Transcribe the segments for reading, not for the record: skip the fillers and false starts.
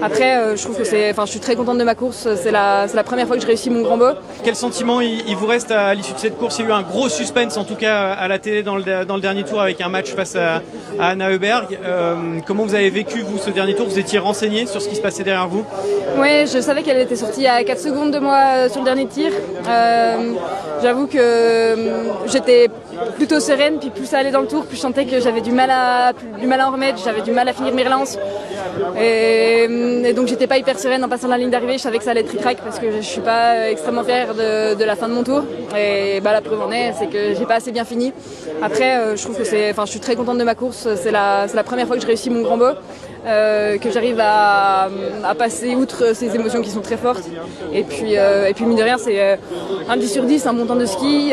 Après, je trouve que je suis très contente de ma course. C'est la première fois que je réussis mon grand beau. Quel sentiment il vous reste à l'issue de cette course? Il y a eu un gros suspense, en tout cas à la télé dans le dernier tour, avec un match face à Anna Heuberg. Comment vous avez vécu, vous, ce dernier tour? Vous étiez renseigné sur ce qui se passait derrière vous? Oui, je savais qu'elle était sortie à 4 secondes de moi sur le dernier tir. J'avoue que j'étais plutôt sereine, puis plus ça allait dans le tour, plus je sentais que j'avais du mal à en remettre, j'avais du mal à finir mes relances. Et donc j'étais pas hyper sereine en passant la ligne d'arrivée. Je savais que ça allait être tric-trac parce que je suis pas extrêmement fière de la fin de mon tour. Et la preuve en est, c'est que j'ai pas assez bien fini. Après, je trouve que je suis très contente de ma course. C'est la première fois que je réussis mon grand beau. Que j'arrive à passer outre ces émotions qui sont très fortes. Et puis mine de rien, c'est un 10 sur 10, un bon temps de ski.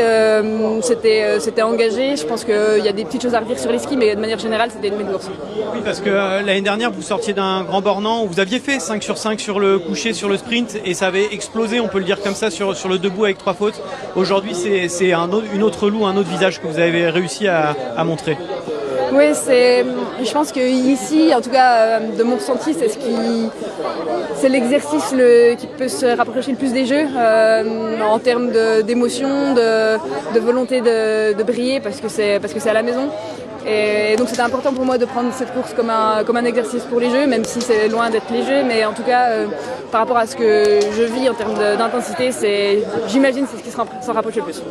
C'était engagé. Je pense qu'il y a des petites choses à redire sur les skis, mais de manière générale, c'était une belle course. Oui, parce que l'année dernière, vous sortiez d'un grand bornand où vous aviez fait 5 sur 5 sur le coucher, sur le sprint, et ça avait explosé, on peut le dire comme ça, sur le debout avec 3 fautes. Aujourd'hui, c'est une autre Lou, un autre visage que vous avez réussi à montrer. Oui, je pense que ici, en tout cas de mon ressenti, c'est l'exercice qui peut se rapprocher le plus des jeux en termes d'émotion, de volonté de briller parce que c'est à la maison. Et donc c'était important pour moi de prendre cette course comme un exercice pour les jeux, même si c'est loin d'être les jeux, mais en tout cas par rapport à ce que je vis en termes d'intensité, j'imagine c'est ce qui s'en rapproche le plus.